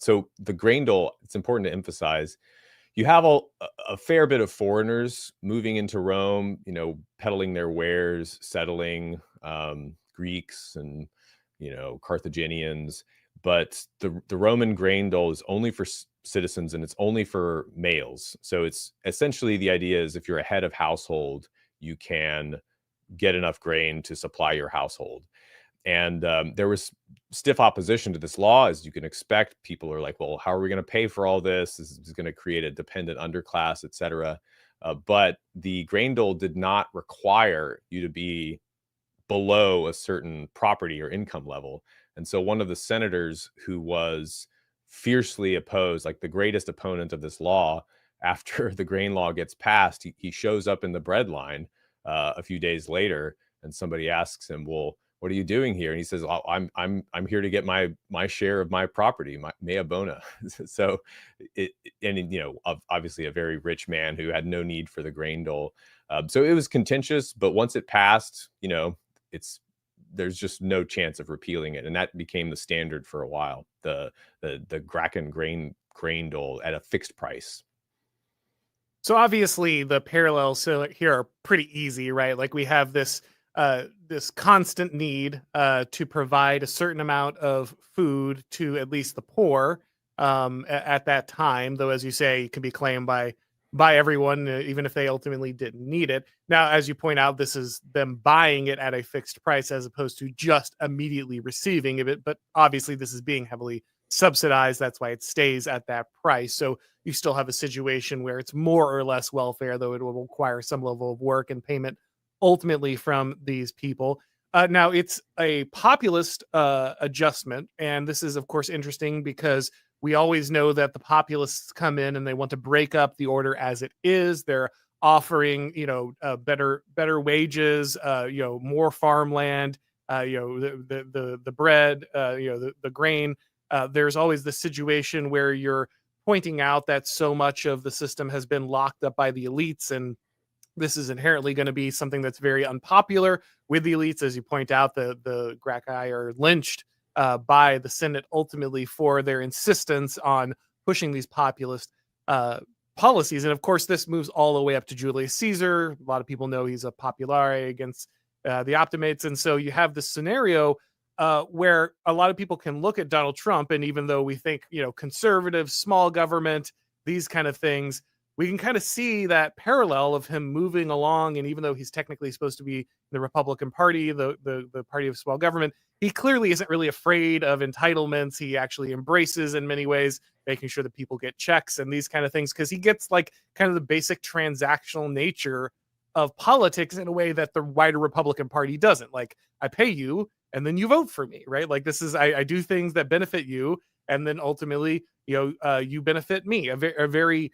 So the grain dole, it's important to emphasize, you have a fair bit of foreigners moving into Rome, peddling their wares, settling, Greeks and, Carthaginians. But the Roman grain dole is only for citizens, and it's only for males. So it's essentially, the idea is if you're a head of household, you can get enough grain to supply your household. And there was stiff opposition to this law, as you can expect. People are like, well, how are we going to pay for all this? This is going to create a dependent underclass, etc. But the grain dole did not require you to be below a certain property or income level. And so one of the senators who was fiercely opposed, like the greatest opponent of this law, after the grain law gets passed, he shows up in the bread line a few days later, and somebody asks him, well, what are you doing here? And he says, oh, I'm here to get my share of my property, my mea bona. So obviously a very rich man who had no need for the grain dole. So it was contentious, but once it passed, there's just no chance of repealing it, and that became the standard for a while. The Gracchi grain dole at a fixed price. So obviously the parallels here are pretty easy, right? Like we have this constant need to provide a certain amount of food to at least the poor at that time, though, as you say, it can be claimed by everyone, even if they ultimately didn't need it. Now, as you point out, this is them buying it at a fixed price as opposed to just immediately receiving of it. But obviously, this is being heavily subsidized. That's why it stays at that price. So you still have a situation where it's more or less welfare, though it will require some level of work and payment ultimately from these people. Now, it's a populist adjustment. And this is, of course, interesting because we always know that the populists come in and they want to break up the order as it is. They're offering, better wages, more farmland, the bread, the grain. There's always the situation where you're pointing out that so much of the system has been locked up by the elites, and this is inherently going to be something that's very unpopular with the elites. As you point out, the Gracchi are lynched by the Senate ultimately for their insistence on pushing these populist policies. And of course, this moves all the way up to Julius Caesar. A lot of people know he's a populare against the Optimates. And so you have this scenario where a lot of people can look at Donald Trump, and even though we think, conservative, small government, these kind of things, we can kind of see that parallel of him moving along. And even though he's technically supposed to be the Republican Party, the party of small government, he clearly isn't really afraid of entitlements. He actually embraces, in many ways, making sure that people get checks and these kind of things, because he gets like kind of the basic transactional nature of politics in a way that the wider Republican Party doesn't. Like, I pay you and then you vote for me, right? Like, this is, I do things that benefit you, and then ultimately, you benefit me. A very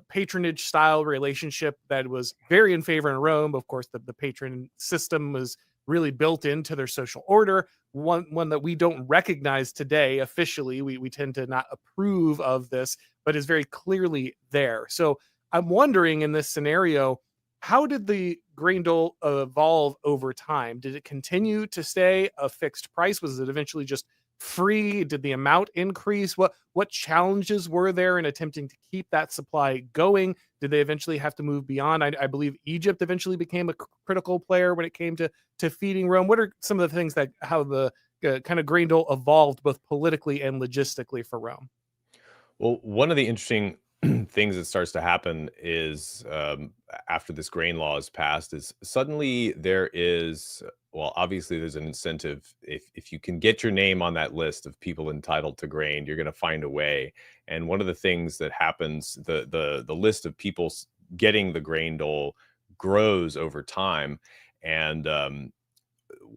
patronage style relationship that was very in favor in Rome. Of course, the patron system was really built into their social order, one that we don't recognize today officially. We tend to not approve of this, but is very clearly there. So I'm wondering, in this scenario, how did the grain dole evolve over time? Did it continue to stay a fixed price? Was it eventually just free? Did the amount increase? What challenges were there in attempting to keep that supply going? Did they eventually have to move beyond? I believe Egypt eventually became a critical player when it came to feeding Rome. What are some of the things that how the kind of grain dole evolved both politically and logistically for Rome? Well, one of the interesting things that starts to happen is, after this grain law is passed, is suddenly there is, well, obviously there's an incentive. If you can get your name on that list of people entitled to grain, you're going to find a way. And one of the things that happens, the list of people getting the grain dole grows over time. And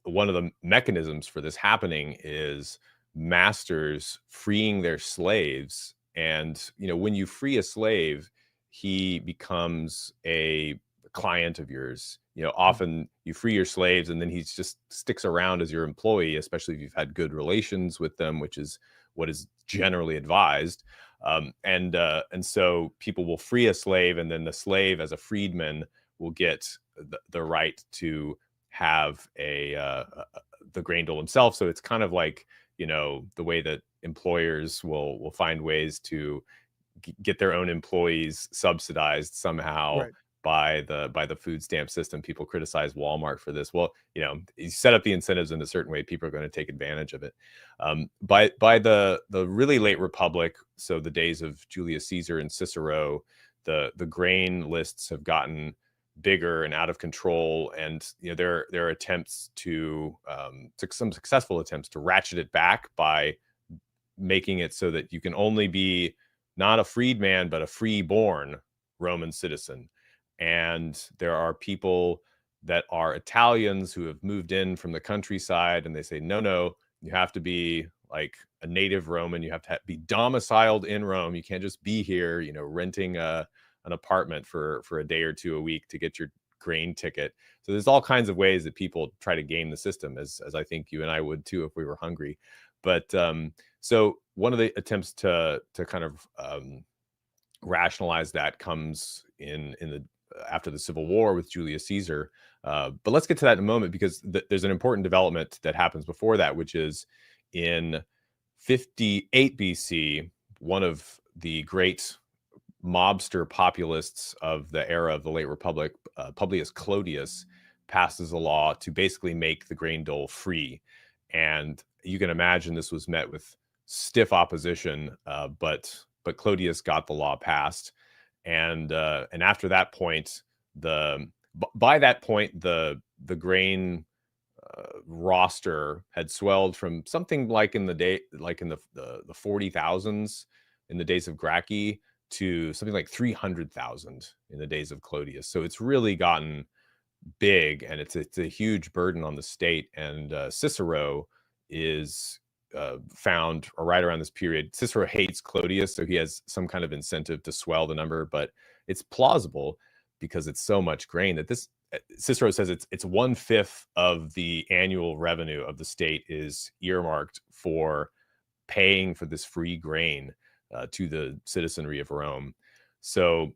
one of the mechanisms for this happening is masters freeing their slaves. And when you free a slave, he becomes a client of yours. Often you free your slaves and then he just sticks around as your employee, especially if you've had good relations with them, which is what is generally advised. And so people will free a slave, and then the slave as a freedman will get the right to have the grain dole himself. So it's kind of like, the way that employers will find ways to get their own employees subsidized somehow Right. by the food stamp system. People criticize Walmart for this. Well, you set up the incentives in a certain way, people are going to take advantage of it. By the really late Republic, so the days of Julius Caesar and Cicero, the grain lists have gotten bigger and out of control, and there are attempts to some successful attempts to ratchet it back by making it so that you can only be not a freedman but a freeborn Roman citizen. And there are people that are Italians who have moved in from the countryside, and they say, no, you have to be like a native Roman. You have to be domiciled in Rome. You can't just be here, renting an apartment for a day or two a week to get your grain ticket. So there's all kinds of ways that people try to game the system, as I think you and I would too if we were hungry. But so one of the attempts to kind of rationalize that comes in the after the Civil War with Julius Caesar. But let's get to that in a moment, because there's an important development that happens before that, which is in 58 BC, one of the great mobster populists of the era of the late Republic, Publius Clodius, passes a law to basically make the grain dole free. And you can imagine this was met with stiff opposition, but Clodius got the law passed. And after that point, by that point, the grain roster had swelled from something like in the 40,000s in the days of Gracchi to something like 300,000 in the days of Clodius. So it's really gotten big, and it's a huge burden on the state. And Cicero is found right around this period. Cicero hates Clodius, so he has some kind of incentive to swell the number, but it's plausible because it's so much grain that this Cicero says it's 1/5 of the annual revenue of the state is earmarked for paying for this free grain to the citizenry of Rome. So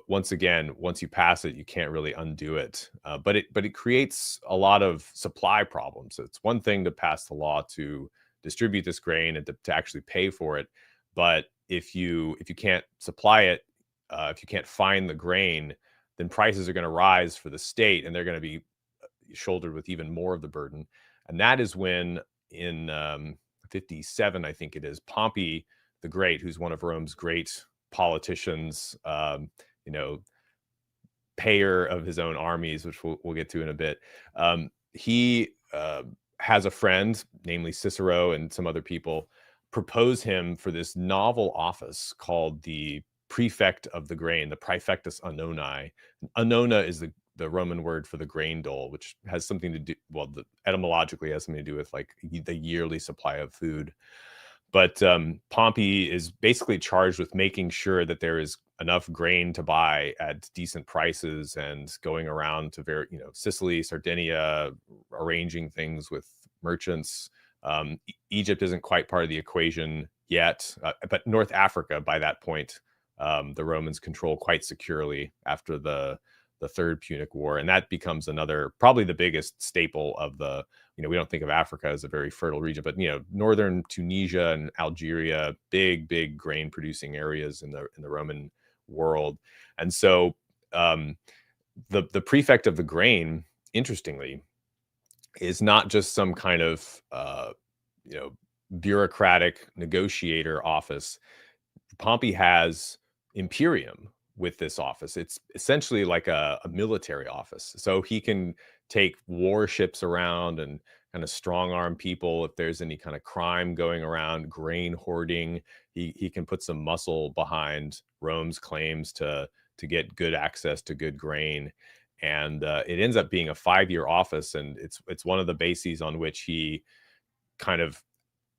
once again, once you pass it, you can't really undo it. But it creates a lot of supply problems. So it's one thing to pass the law to distribute this grain and to actually pay for it. But if you can't supply it, if you can't find the grain, then prices are going to rise for the state, and they're going to be shouldered with even more of the burden. And that is when in 57, I think it is, Pompey the Great, who's one of Rome's great politicians, payer of his own armies, which we'll get to in a bit. He has a friend, namely Cicero and some other people, propose him for this novel office called the prefect of the grain, the praefectus annoni. Annona is the Roman word for the grain dole, which has something to do, etymologically has something to do with like the yearly supply of food. But Pompey is basically charged with making sure that there is enough grain to buy at decent prices, and going around to Sicily, Sardinia, arranging things with merchants. Egypt isn't quite part of the equation yet, but North Africa by that point, the Romans control quite securely after the Third Punic War, and that becomes another, probably the biggest staple of the. We don't think of Africa as a very fertile region, but northern Tunisia and Algeria, big grain producing areas in the Roman world. And so the prefect of the grain, interestingly, is not just some kind of bureaucratic negotiator office. Pompey has imperium with this office. It's essentially like a military office. So he can take warships around and kind of strong arm people if there's any kind of crime going around, grain hoarding. He can put some muscle behind Rome's claims to get good access to good grain. And it ends up being a 5-year office, and it's one of the bases on which he kind of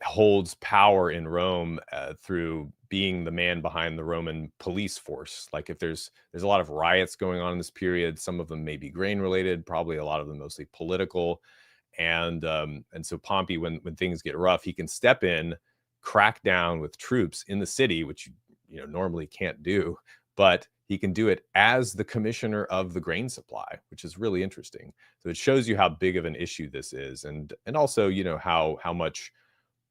holds power in Rome through being the man behind the Roman police force. Like if there's a lot of riots going on in this period, some of them may be grain related, probably a lot of them mostly political. And so Pompey, when things get rough, he can step in, crack down with troops in the city, which normally can't do, but he can do it as the commissioner of the grain supply, which is really interesting. So it shows you how big of an issue this is, and also how much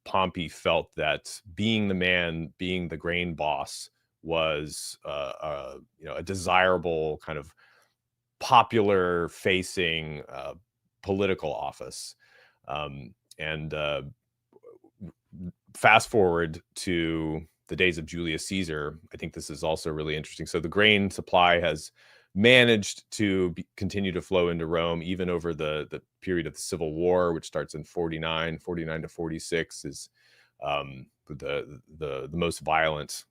Pompey felt that being the man, being the grain boss, was a desirable kind of popular facing political office. And Fast forward to the days of Julius Caesar, I think this is also really interesting. So the grain supply has managed to continue to flow into Rome, even over the period of the Civil War, which starts in 49 to 46 is the most violent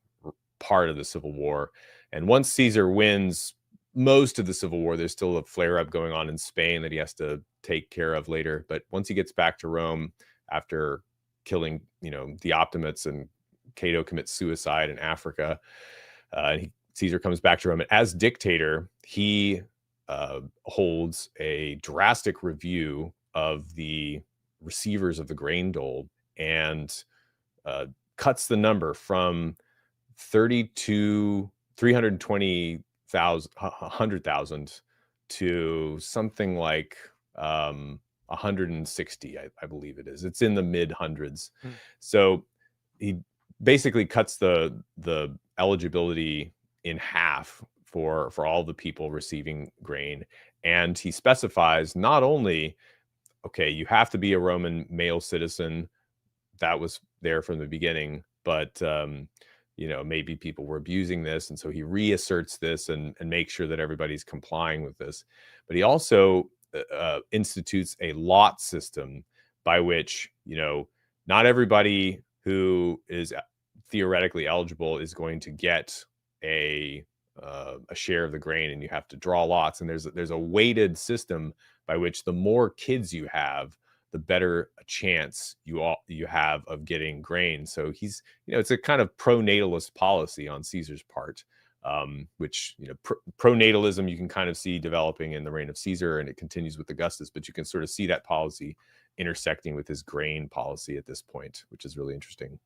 part of the Civil War. And once Caesar wins most of the Civil War, there's still a flare up going on in Spain that he has to take care of later. But once he gets back to Rome after killing, the Optimates, and Cato commits suicide in Africa, Caesar comes back to Rome. And as dictator, he holds a drastic review of the receivers of the grain dole and cuts the number from 100,000 to something like 160, I believe it is. It's in the mid hundreds. So he basically cuts the eligibility in half for all the people receiving grain. And he specifies not only, okay, you have to be a Roman male citizen. That was there from the beginning, but maybe people were abusing this, and so he reasserts this and makes sure that everybody's complying with this. But he also institutes a lot system by which not everybody who is theoretically eligible is going to get a share of the grain, and you have to draw lots. And there's a weighted system by which the more kids you have, the better a chance you have of getting grain. So he's, it's a kind of pro-natalist policy on Caesar's part, which, pro-natalism you can kind of see developing in the reign of Caesar, and it continues with Augustus, but you can sort of see that policy intersecting with his grain policy at this point, which is really interesting.